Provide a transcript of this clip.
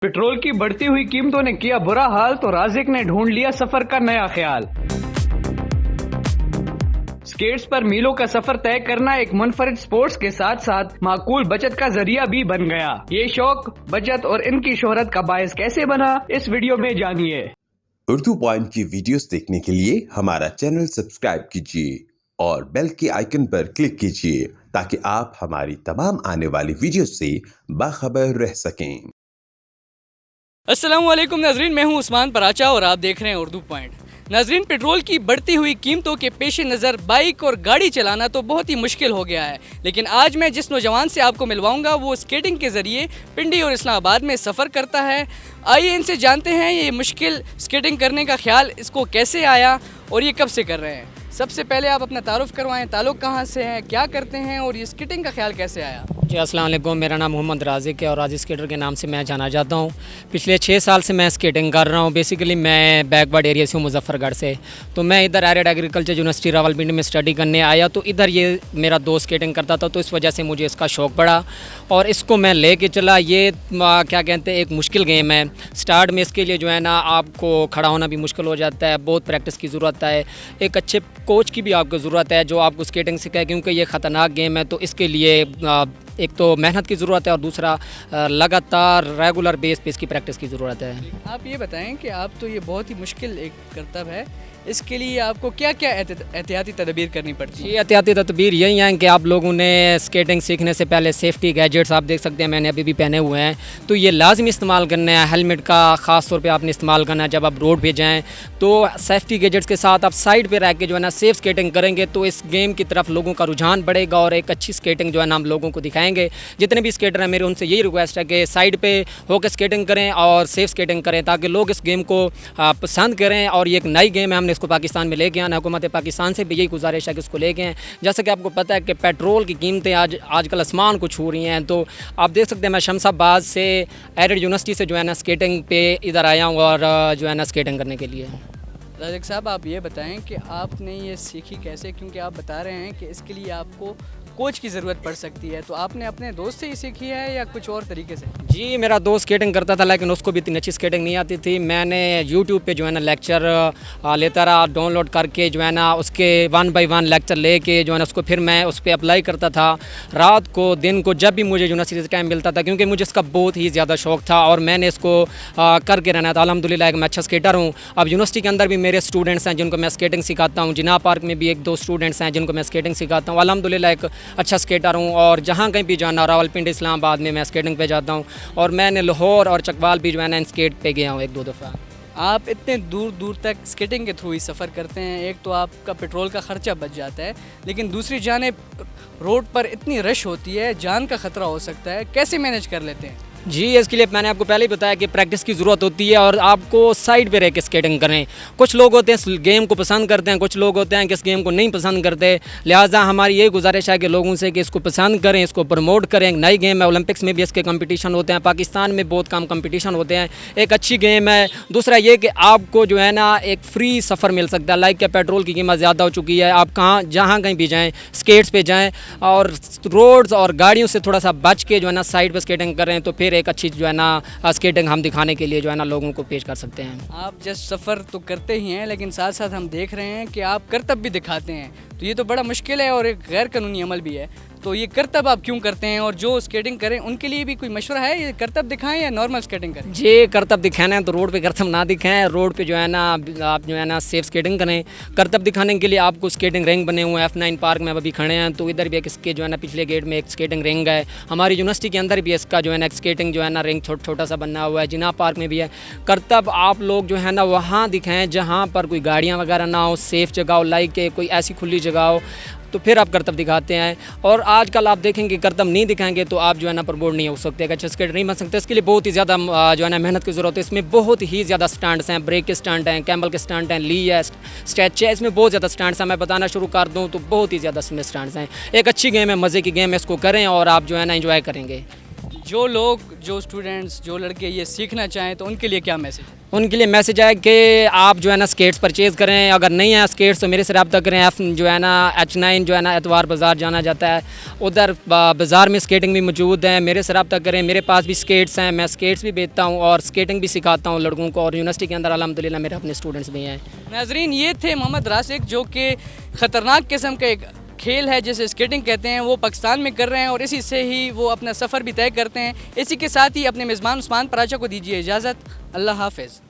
Petrol की बढ़ती हुई कीमतों ने किया बुरा हाल तो राजिक ने ढूंढ लिया सफर का नया ख्याल। स्केट्स पर मीलों का सफर तय करना एक मुनफरिद स्पोर्ट्स के साथ साथ माकूल बचत का जरिया भी बन गया। ये शौक, बचत और इनकी शोहरत का बायस कैसे बना, इस वीडियो में जानिए। उर्दू पॉइंट की वीडियोस देखने के लिए हमारा चैनल सब्सक्राइब कीजिए और बेल के आइकन पर क्लिक कीजिए ताकि आप हमारी तमाम आने वाली वीडियोस से बाखबर रह सकें। अस्सलाम वालेकुम नाजरीन, मैं हूं उस्मान पराचा और आप देख रहे हैं उर्दू पॉइंट। नाजरीन, पेट्रोल की बढ़ती हुई कीमतों के पेश नज़र बाइक और गाड़ी चलाना तो बहुत ही मुश्किल हो गया है, लेकिन आज मैं जिस नौजवान से आपको मिलवाऊंगा वो स्केटिंग के ज़रिए पिंडी और इस्लामाबाद में सफ़र करता है। आइए इनसे जानते हैं ये मुश्किल स्केटिंग करने का ख्याल इसको कैसे आया और ये कब से कर रहे हैं। सबसे पहले आप अपना तारुफ करवाएं, ताल्लुक़ कहाँ से है, क्या करते हैं और ये स्केटिंग का ख्याल कैसे आया। जी अस्सलाम वालेकुम, मेरा नाम मोहम्मद राजिक है और राजिक स्केटर के नाम से मैं जाना जाता हूँ। पिछले 6 साल से मैं स्केटिंग कर रहा हूँ। बेसिकली मैं बैकवर्ड एरिया से हूँ, मुजफ्फरगढ़ से। तो मैं इधर एरिड एग्रीकल्चर यूनिवर्सिटी रावलपिंडी में स्टडी करने आया, तो इधर ये मेरा दोस्त स्केटिंग करता था, तो इस वजह से मुझे इसका शौक़ पड़ा और इसको मैं ले कर चला। ये क्या कहते हैं, एक मुश्किल गेम है। स्टार्ट में इसके लिए जो है ना आपको खड़ा होना भी मुश्किल हो जाता है, बहुत प्रैक्टिस की ज़रूरत है, एक अच्छे कोच की भी आपको ज़रूरत है जो आपको स्केटिंग सिखाए, क्योंकि ये ख़तरनाक गेम है। तो इसके लिए एक तो मेहनत की ज़रूरत है और दूसरा लगातार रेगुलर बेस पे इसकी प्रैक्टिस की ज़रूरत है। आप ये बताएं कि आप तो ये बहुत ही मुश्किल एक करतब है, इसके लिए आपको क्या क्या एहतियाती तदबीर करनी पड़ती है। ये एहतियाती तदबीर यही हैं कि आप लोगों ने स्केटिंग सीखने से पहले सेफ्टी गैजेट्स आप देख सकते हैं, मैंने अभी भी पहने हुए हैं, तो ये लाजमी इस्तेमाल करना है। हेलमेट का ख़ास तौर पे आपने इस्तेमाल करना है। जब आप रोड पे जाएं तो सेफ्टी गैजेट्स के साथ आप साइड पे रह के जो है ना सेफ स्केटिंग करेंगे तो इस गेम की तरफ लोगों का रुझान बढ़ेगा और एक अच्छी स्केटिंग जो है ना हम लोगों को दिखाएंगे। जितने भी स्केटर हैं मेरे उनसे यही रिक्वेस्ट है कि साइड पे होकर स्केटिंग करें और सेफ स्केटिंग करें ताकि लोग इस गेम को पसंद करें। और ये एक नई गेम है, हमने इसको पाकिस्तान में लेके आना। हुकूमत पाकिस्तान से भी यही गुजारिश है कि इसको लेके आएँ। जैसे कि आपको पता है कि पेट्रोल की कीमतें आजकल आसमान को छू रही हैं, तो आप देख सकते हैं मैं शमशाबाद से एरिड यूनिवर्सिटी से जो है ना स्केटिंग पे इधर आया हूँ और जो है ना स्केटिंग करने के लिए। राजिक साहब, आप ये बताएं कि आपने ये सीखी कैसे, क्योंकि आप बता रहे हैं कि इसके लिए आपको कोच की ज़रूरत पड़ सकती है, तो आपने अपने दोस्त से ही सीखी है या कुछ और तरीके से। जी, मेरा दोस्त स्केटिंग करता था लेकिन उसको भी इतनी अच्छी स्केटिंग नहीं आती थी। मैंने यूट्यूब पे जो है ना लेक्चर लेता रहा, डाउनलोड करके जो है ना उसके 1 बाय 1 लेक्चर लेके जो है ना उसको फिर मैं उस पर अप्लाई करता था रात को दिन को, जब भी मुझे यूनिवर्सिटी से टाइम मिलता था, क्योंकि मुझे इसका बहुत ही ज़्यादा शौक़ था और मैंने इसको करके रहना था। अल्हम्दुलिल्लाह एक मैं अच्छा स्केटर हूँ। अब यूनिवर्सिटी के अंदर भी मेरे स्टूडेंट्स हैं जिनको मैं स्केटिंग सिखाता हूँ। जिना पार्क में भी 1-2 स्टूडेंट्स हैं जिनको मैं स्केटिंग सिखाता हूँ। अल्हम्दुलिल्लाह एक अच्छा स्केटर हूँ और जहाँ कहीं भी जाना, रावलपिंडी इस्लामाबाद में मैं स्केटिंग पे जाता हूँ और मैंने लाहौर और चकवाल भी जो है ना स्केट पे गया हूँ 1-2 दफ़ा। आप इतने दूर दूर तक स्केटिंग के थ्रू ही सफ़र करते हैं, एक तो आपका पेट्रोल का ख़र्चा बच जाता है, लेकिन दूसरी जाने रोड पर इतनी रश होती है, जान का ख़तरा हो सकता है, कैसे मैनेज कर लेते हैं। जी, इसके लिए मैंने आपको पहले ही बताया कि प्रैक्टिस की ज़रूरत होती है और आपको साइड पे रह के स्केटिंग करें। कुछ लोग होते हैं इस गेम को पसंद करते हैं, कुछ लोग होते हैं कि इस गेम को नहीं पसंद करते। लिहाजा हमारी यही गुजारिश है कि लोगों से कि इसको पसंद करें, इसको प्रमोट करें। एक नई गेम है, ओलंपिक्स में भी इसके कंपटीशन होते हैं, पाकिस्तान में बहुत कम कंपटीशन होते हैं। एक अच्छी गेम है। दूसरा ये कि आपको जो है ना एक फ्री सफ़र मिल सकता है। लाइक कि पेट्रोल की कीमत ज़्यादा हो चुकी है, आप जहाँ कहीं भी जाएँ स्केट्स पे जाएँ और रोड्स और गाड़ियों से थोड़ा सा बच के जो है ना साइड पर स्केटिंग करें तो फिर एक अच्छी जो है ना स्केटिंग हम दिखाने के लिए जो है ना लोगों को पेश कर सकते हैं। आप जस्ट सफ़र तो करते ही हैं, लेकिन साथ साथ हम देख रहे हैं कि आप करतब भी दिखाते हैं, तो ये तो बड़ा मुश्किल है और एक गैर कानूनी अमल भी है। तो ये करतब आप क्यों करते हैं और जो स्केटिंग करें उनके लिए भी कोई मशवरा है, ये करतब दिखाएं या नॉर्मल स्केटिंग करें। जी, करतब दिखाना है तो रोड पे करतब ना दिखाएं, रोड पे जो है ना आप जो है ना सेफ स्केटिंग करें। करतब दिखाने के लिए आपको स्केटिंग रिंग बने हुए हैं, F9 पार्क में अभी खड़े हैं, तो इधर भी एक इसके जो है ना पिछले गेट में एक स्केटिंग रिंग है। हमारी यूनिवर्सिटी के अंदर भी इसका जो है ना स्केटिंग जो है ना रिंग छोटा सा बना हुआ है। जिना पार्क में भी है। करतब आप लोग जो है ना वहाँ दिखाएँ जहाँ पर कोई गाड़ियाँ वगैरह ना हो, सेफ जगह हो, लाइक के कोई ऐसी खुली जगह हो, तो फिर आप करतब दिखाते हैं। और आजकल आप देखेंगे करतब नहीं दिखाएंगे तो आप जो है ना प्रमोट नहीं हो सकते, अच्छा स्केटर नहीं बन सकते। इसके लिए बहुत ही ज़्यादा जो है ना मेहनत की ज़रूरत है। इसमें बहुत ही ज़्यादा स्टंट्स हैं, ब्रेक के स्टंट हैं, कैम्बल के स्टंट हैं, ली है, स्ट्रेच है, इसमें बहुत ज़्यादा स्टंट्स हैं। मैं बताना शुरू कर दूँ तो बहुत ही ज़्यादा इसमें स्टंट्स हैं। एक अच्छी गेम है, मज़े की गेम है, इसको करें और आप जो है ना एंजॉय करेंगे। जो लोग, जो स्टूडेंट्स, जो लड़के ये सीखना चाहें तो उनके लिए क्या मैसेज? उनके लिए मैसेज है कि आप जो है ना स्केट्स परचेज़ करें, अगर नहीं है स्केट्स तो मेरे से रब्ता करें। जो है ना H9 जो है ना एतवार बाज़ार जाना जाता है, उधर बाज़ार में स्केटिंग भी मौजूद है, मेरे से रब्ता करें। मेरे पास भी स्केट्स हैं, मैं स्केट्स भी बेचता हूँ और स्केटिंग भी सिखाता हूँ लड़कों को, और यूनिवर्सिटी के अंदर अल्हम्दुलिल्लाह मेरे अपने स्टूडेंट्स भी हैं। नाजरीन, ये थे मोहम्मद रासिक, जो कि ख़तरनाक किस्म का एक खेल है जिसे स्केटिंग कहते हैं, वो पाकिस्तान में कर रहे हैं और इसी से ही वो अपना सफ़र भी तय करते हैं। इसी के साथ ही अपने मेज़बान उस्मान पराचा को दीजिए इजाज़त। अल्लाह हाफ़िज़।